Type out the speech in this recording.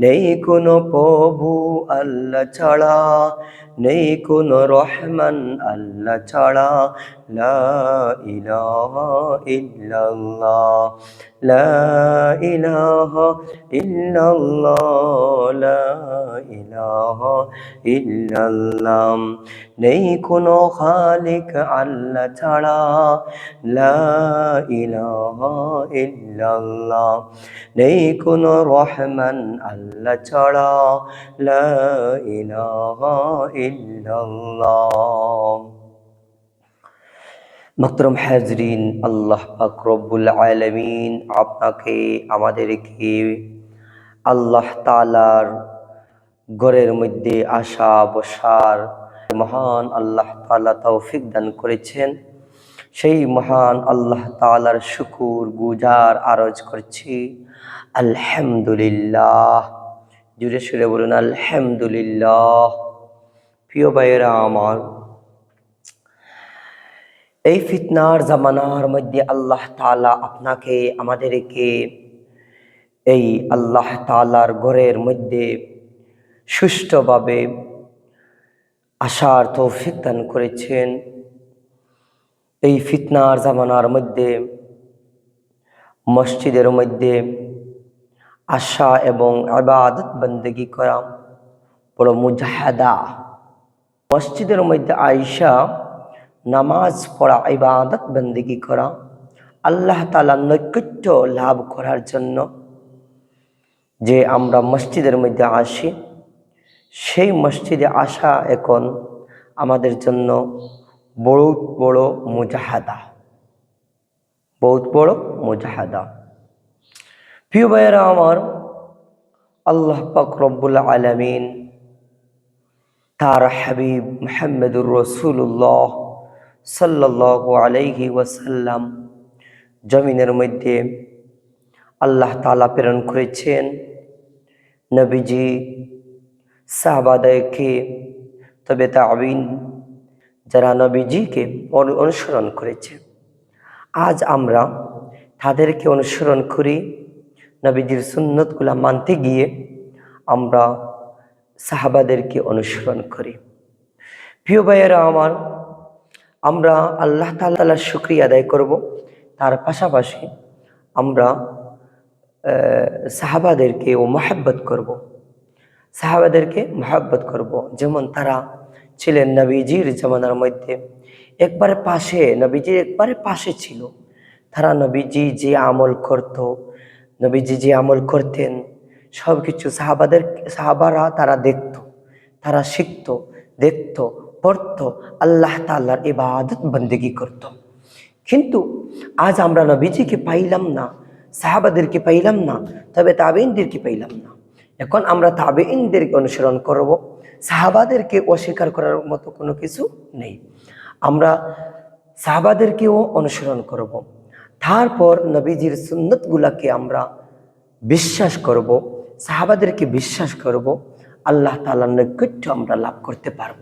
নেই কোনো প্রভু আল্লাহ ছাড়া, নেই কোনো রহমান আল্লাহ ছাড়া। লা ইলাহা ইল্লাল্লাহ, লা ইলাহা ইল্লাল্লাহ, লা ইলাহা ইল্লাল্লাহ। নেই কোনো খালিক আল্লাহ ছাড়া, লা ইলাহা ইল্লাল্লাহ। নেই কোনো রহমান আল্লাহ ছাড়া, লা ইলাহা ইল্লাল্লাহ। মোহতরম হাজরিন, আল্লাহ পাক রব্বুল আলামিন আপনাকে আমাদেরকে আল্লাহ তাআলার ঘরের মধ্যে আসা বসার মহান আল্লাহ তাআলা তৌফিক দান করেছেন। সেই মহান আল্লাহ তাআলার শুকর গুজার আরজ করছি আলহামদুলিল্লাহ। জুড়ে সুরে বলুন আলহামদুলিল্লাহ। প্রিয় ভাইয়েরা আমার, এই ফিতনার জামানার মধ্যে আল্লাহ তাআলা আপনাকে আমাদেরকে এই আল্লাহ তাআলার ঘরের মধ্যে সুষ্ঠুভাবে আসার তৌফিক দান করেছেন। এই ফিতনার জামানার মধ্যে মসজিদের মধ্যে আসা এবং ইবাদত বন্দেগী করা বড় মুজাহাদা। মসজিদের মধ্যে আইসা নামাজ পড়া, ইবাদত বন্দেগী করা, আল্লাহ তাআলার নৈকট্য লাভ করার জন্য যে আমরা মসজিদের মধ্যে আসি, সেই মসজিদে আসা এখন আমাদের জন্য বহুত বড় মুজাহাদা, বহুত বড় মুজাহাদা। প্রিয় ভাইয়েরা আমার, আল্লাহ পাক রব্বুল আলামিন তার হাবিব মুহাম্মদুর রাসূলুল্লাহ সাল্লাল্লাহু আলাইহি ওয়াসাল্লাম জমিনের মধ্যে আল্লাহ তাআলা প্রেরণ করেছেন। নবীজি সাহাবাদেরকে, তবে তাবিন যারা নবীজিকে অনুসরণ করেছে, আজ আমরা তাদেরকে অনুসরণ করি। নবীজির সুন্নতগুলা মানতে গিয়ে আমরা সাহাবাদেরকে অনুসরণ করি। প্রিয় ভাইয়েরা আমার, আমরা আল্লাহ তাআলার শুকরিয়া আদায় করব, তার পাশাপাশি আমরা সাহাবাদেরকেও মহব্বত করব, সাহাবাদেরকে মহব্বত করব। যেমন তারা ছিলেন নবীজির জামানার মধ্যে একবারে পাশে, নবীজির একবারে পাশে ছিল। তারা নবীজি যে আমল করত, নবীজি যে আমল করতেন, সব কিছু সাহাবারা তারা দেখত, তারা শিখত, দেখত, পড়ত, আল্লাহ তাআলার ইবাদত বন্দেগী করত। কিন্তু আজ আমরা নবীজিকে পাইলাম না, সাহাবাদেরকে পাইলাম না, তবে তাবেঈনদেরকে পাইলাম না। এখন আমরা তাবেঈনদেরকে অনুসরণ করব, সাহাবাদেরকে অস্বীকার করার মতো কোনো কিছু নেই। আমরা সাহাবাদেরকেও অনুসরণ করব, তারপর নবীজির সুন্নতগুলাকে আমরা বিশ্বাস করব, সাহাবাদেরকে বিশ্বাস করব, আল্লাহ তাআলার নৈকট্য আমরা লাভ করতে পারব।